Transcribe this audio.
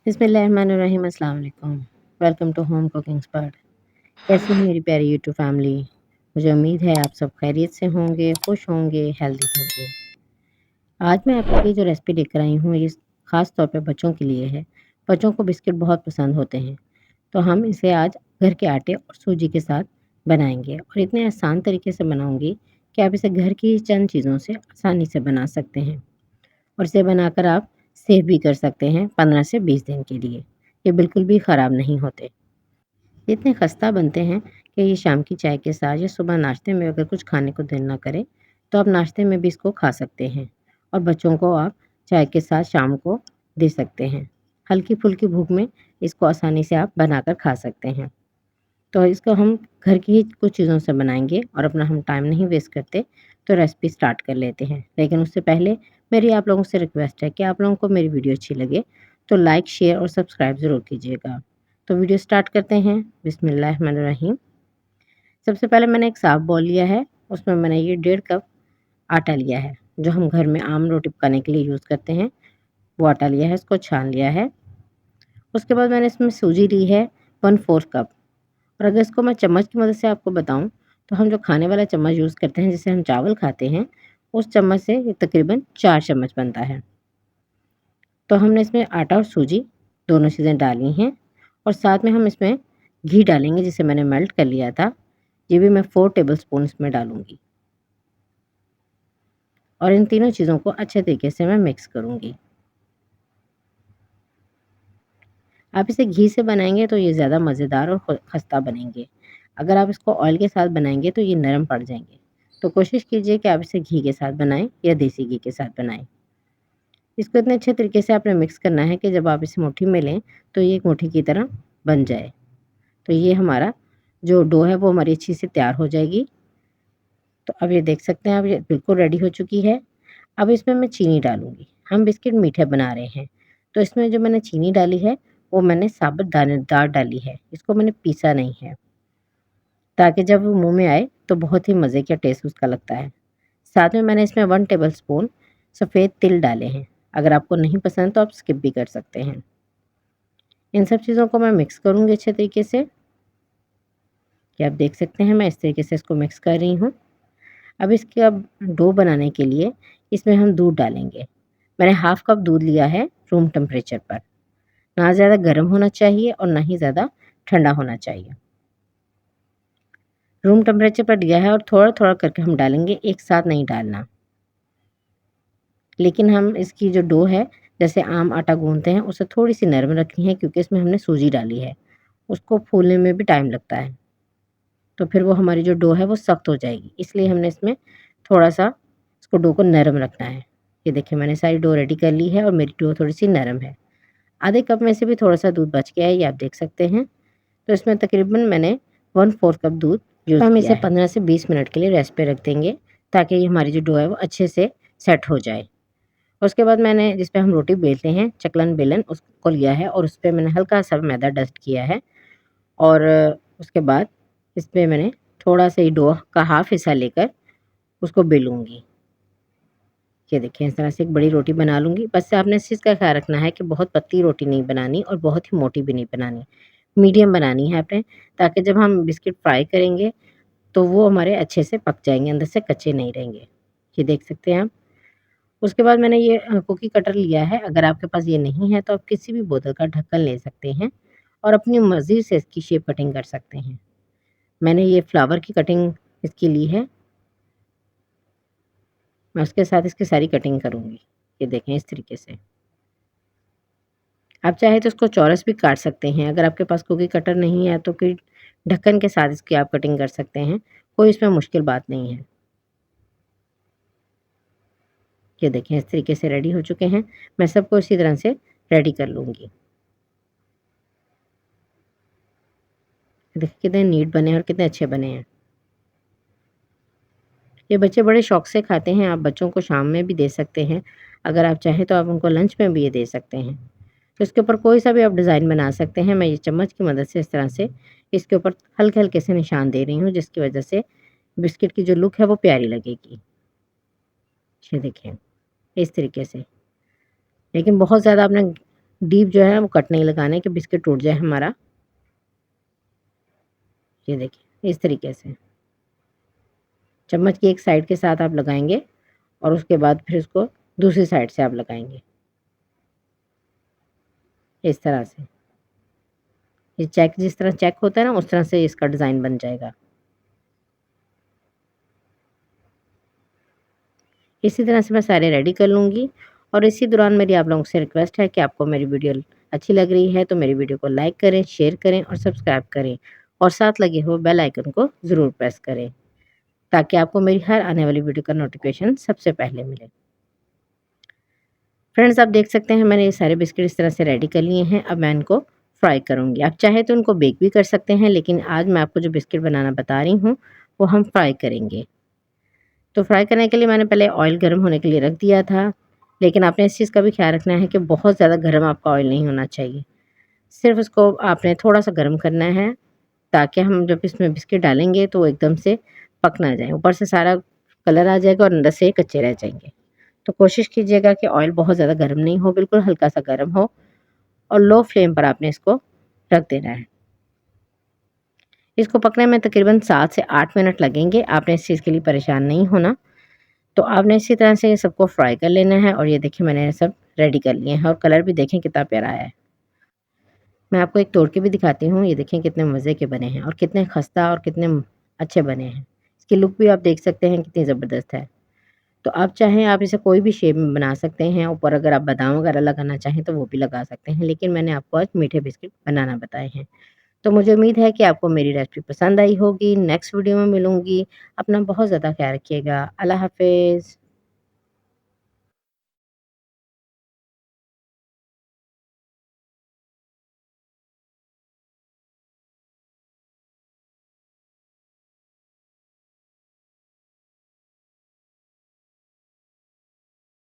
बिस्मिल्लाहिर्रहमानिर्रहीम, अस्सलाम वालेकुम। Welcome to home cooking spot. कैसी हैं मेरी प्यारी यूट्यूब फैमिली? मुझे उम्मीद है आप सब खैरियत से होंगे, खुश होंगे, हेल्दी होंगे। आज मैं आपके लिए जो रेसिपी लेकर आई हूँ, ये ख़ास तौर पे बच्चों के लिए है। बच्चों को बिस्किट बहुत पसंद होते हैं, तो हम इसे आज घर के आटे और सूजी के साथ बनाएँगे और इतने आसान तरीके से बनाऊँगी कि आप इसे घर की चंद चीज़ों से आसानी से बना सकते हैं। और इसे बनाकर आप सेव भी कर सकते हैं 15 से 20 दिन के लिए। ये बिल्कुल भी ख़राब नहीं होते। ये इतने खस्ता बनते हैं कि ये शाम की चाय के साथ या सुबह नाश्ते में अगर कुछ खाने को दिल ना करे, तो आप नाश्ते में भी इसको खा सकते हैं और बच्चों को आप चाय के साथ शाम को दे सकते हैं। हल्की-फुल्की भूख में इसको आसानी से आप बनाकर खा सकते हैं। तो इसको हम घर की ही कुछ चीज़ों से बनाएँगे और अपना हम टाइम नहीं वेस्ट करते, तो रेसिपी स्टार्ट कर लेते हैं। लेकिन उससे पहले मेरी आप लोगों से रिक्वेस्ट है कि आप लोगों को मेरी वीडियो अच्छी लगे, तो लाइक, शेयर और सब्सक्राइब ज़रूर कीजिएगा। तो वीडियो स्टार्ट करते हैं। बिस्मिल्लाहिर्रहमानिर्रहीम। सबसे पहले मैंने एक साफ बाउल लिया है, उसमें मैंने ये 1.5 कप आटा लिया है, जो हम घर में आम रोटी पकाने के लिए यूज़ करते हैं, वो आटा लिया है, इसको छान लिया है। उसके बाद मैंने इसमें सूजी ली है 1/4 कप। और अगर इसको मैं चम्मच की मदद से आपको बताऊँ, तो हम जो खाने वाला चम्मच यूज़ करते हैं, जिससे हम चावल खाते हैं, उस चम्मच से ये तकरीबन 4 चम्मच बनता है। तो हमने इसमें आटा और सूजी दोनों चीज़ें डाली हैं और साथ में हम इसमें घी डालेंगे, जिसे मैंने मेल्ट कर लिया था। ये भी मैं 4 टेबलस्पून इसमें डालूँगी और इन तीनों चीज़ों को अच्छे तरीके से मैं मिक्स करूँगी। आप इसे घी से बनाएँगे तो ये ज़्यादा मज़ेदार और खस्ता बनेंगे। अगर आप इसको ऑयल के साथ बनाएँगे तो ये नरम पड़ जाएँगे। तो कोशिश कीजिए कि आप इसे घी के साथ बनाएँ या देसी घी के साथ बनाएँ। इसको इतने अच्छे तरीके से आपने मिक्स करना है कि जब आप इसे मुट्ठी में लें तो ये एक मुट्ठी की तरह बन जाए। तो ये हमारा जो डो है वो हमारी अच्छी से तैयार हो जाएगी। तो अब ये देख सकते हैं, अब ये बिल्कुल रेडी हो चुकी है। अब इसमें मैं चीनी डालूँगी। हम बिस्किट मीठे बना रहे हैं, तो इसमें जो मैंने चीनी डाली है, वो मैंने साबुत दानेदार डाली है। इसको मैंने पीसा नहीं है, ताकि जब वो मुँह में आए, तो बहुत ही मज़े का टेस्ट उसका लगता है। साथ में मैंने इसमें 1 टेबलस्पून सफ़ेद तिल डाले हैं। अगर आपको नहीं पसंद तो आप स्किप भी कर सकते हैं। इन सब चीज़ों को मैं मिक्स करूँगी अच्छे तरीके से, कि आप देख सकते हैं मैं इस तरीके से इसको मिक्स कर रही हूँ। अब इसका डो बनाने के लिए इसमें हम दूध डालेंगे। मैंने हाफ़ कप दूध लिया है रूम टेम्परेचर पर। ना ज़्यादा गर्म होना चाहिए और ना ही ज़्यादा ठंडा होना चाहिए। रूम टेम्परेचर पर लिया है और थोड़ा-थोड़ा करके हम डालेंगे, एक साथ नहीं डालना। लेकिन हम इसकी जो डो है, जैसे आम आटा गूँथते हैं, उसे थोड़ी-सी नरम रखनी है, क्योंकि इसमें हमने सूजी डाली है। उसको फूलने में भी टाइम लगता है। तो फिर वो हमारी जो डो है वो सख्त हो जाएगी। इसलिए हमने इसमें थोड़ा-सा इसको डो को नरम रखना है। ये देखिए मैंने सारी डो रेडी कर ली है और मेरी डो थोड़ी-सी नरम है। आधे कप में से भी थोड़ा-सा दूध बच गया है, ये आप देख सकते हैं। तो इसमें तकरीबन मैंने 1/4 कप दूध यूज़ हम इसे 15 से 20 मिनट के लिए रेस्ट पे रख देंगे, ताकि ये हमारी जो डो है वो अच्छे से सेट हो जाए। उसके बाद मैंने जिस पे हम रोटी बेलते हैं, चकलन बेलन, उसको लिया है और उसपे मैंने हल्का-सा मैदा डस्ट किया है और उसके बाद इसपे मैंने थोड़ा-सा ही डो का हाफ़ हिस्सा लेकर उसको बेलूँगी। ये देखिए इस तरह से एक बड़ी रोटी बना लूँगी। बस आपने इस चीज़ का ख़्याल रखना है कि बहुत पतली रोटी नहीं बनानी और बहुत ही मोटी भी नहीं बनानी। मीडियम बनानी है आपने, ताकि जब हम बिस्किट फ्राई करेंगे तो वो हमारे अच्छे से पक जाएँगे, अंदर से कच्चे नहीं रहेंगे। ये देख सकते हैं आप। उसके बाद मैंने ये कुकी कटर लिया है। अगर आपके पास ये नहीं है तो आप किसी भी बोतल का ढक्कन ले सकते हैं और अपनी मर्ज़ी से इसकी शेप कटिंग कर सकते हैं। मैंने ये फ्लावर की कटिंग इसकी ली है। मैं उसके साथ इसकी सारी कटिंग करूँगी। ये देखें इस तरीके से। आप चाहें तो इसको चौरस भी काट सकते हैं। अगर आपके पास कुकी कटर नहीं है तो फिर ढक्कन के साथ इसकी आप कटिंग कर सकते हैं। कोई इसमें मुश्किल बात नहीं है। ये देखें इस तरीके से रेडी हो चुके हैं। मैं सबको इसी तरह से रेडी कर लूँगी। देखिए कितने नीट बने हैं और कितने अच्छे बने हैं। ये बच्चे बड़े शौक से खाते हैं। आप बच्चों को शाम में भी दे सकते हैं। अगर आप चाहें तो आप उनको लंच में भी ये दे सकते हैं। तो इसके ऊपर कोई सा भी आप डिज़ाइन बना सकते हैं। मैं ये चम्मच की मदद से इस तरह से इसके ऊपर हल्के-हल्के से निशान दे रही हूँ, जिसकी वज़ह से बिस्किट की जो लुक है वो प्यारी लगेगी। ये देखिए, इस तरीके से। लेकिन बहुत ज़्यादा आपने डीप जो है वो कट नहीं लगाना है कि बिस्किट टूट जाए हमारा। ये देखिए इस तरीके से चम्मच की एक साइड के साथ आप लगाएंगे और उसके बाद फिर उसको दूसरी साइड से आप लगाएंगे इस तरह से। ये चेक जिस तरह चेक होता है ना उस तरह से इसका डिज़ाइन बन जाएगा। इसी तरह से मैं सारे रेडी कर लूँगी और इसी दौरान मेरी आप लोगों से रिक्वेस्ट है कि आपको मेरी वीडियो अच्छी लग रही है तो मेरी वीडियो को लाइक करें, शेयर करें और सब्सक्राइब करें और साथ लगे हुए बेल आइकन को ज़रूर प्रेस करें ताकि आपको मेरी हर आने वाली वीडियो का नोटिफिकेशन सबसे पहले मिले। फ्रेंड्स आप देख सकते हैं मैंने ये सारे बिस्किट इस तरह से रेडी कर लिए हैं। अब मैं इनको फ्राई करूँगी। आप चाहे तो इनको बेक भी कर सकते हैं लेकिन आज मैं आपको जो बिस्किट बनाना बता रही हूँ वो हम फ्राई करेंगे। तो फ्राई करने के लिए मैंने पहले ऑयल गर्म होने के लिए रख दिया था, लेकिन आपने इस चीज़ का भी ख़्याल रखना है कि बहुत ज़्यादा गर्म आपका ऑयल नहीं होना चाहिए। सिर्फ़ उसको आपने थोड़ा-सा गर्म करना है, ताकि हम जब इसमें बिस्किट डालेंगे तो वो एकदम से पक ना जाएँ। ऊपर से सारा कलर आ जाएगा और अंदर से कच्चे रह जाएँगे। तो कोशिश कीजिएगा कि ऑयल बहुत ज़्यादा गर्म नहीं हो, बिल्कुल हल्का-सा गर्म हो और लो फ्लेम पर आपने इसको रख देना है। इसको पकने में तकरीबन 7 से 8 मिनट लगेंगे, आपने इस चीज़ के लिए परेशान नहीं होना। तो आपने इसी तरह से ये सबको फ्राई कर लेना है और ये देखिए मैंने सब रेडी कर लिए हैं और कलर भी देखें कितना प्यारा आया है। मैं आपको एक तोड़ के भी दिखाती हूँ, ये देखें कितने मज़े के बने हैं और कितने खस्ता और कितने अच्छे बने हैं। इसकी लुक भी आप देख सकते हैं कितनी ज़बरदस्त है। तो आप चाहें आप इसे कोई भी शेप में बना सकते हैं, ऊपर अगर आप बादाम वगैरह लगाना चाहें तो वो भी लगा सकते हैं, लेकिन मैंने आपको आज मीठे बिस्किट बनाना बताए हैं। तो मुझे उम्मीद है कि आपको मेरी रेसिपी पसंद आई होगी। नेक्स्ट वीडियो में मिलूँगी। अपना बहुत ज़्यादा ख़्याल रखिएगा। अल्लाह हाफ़िज़।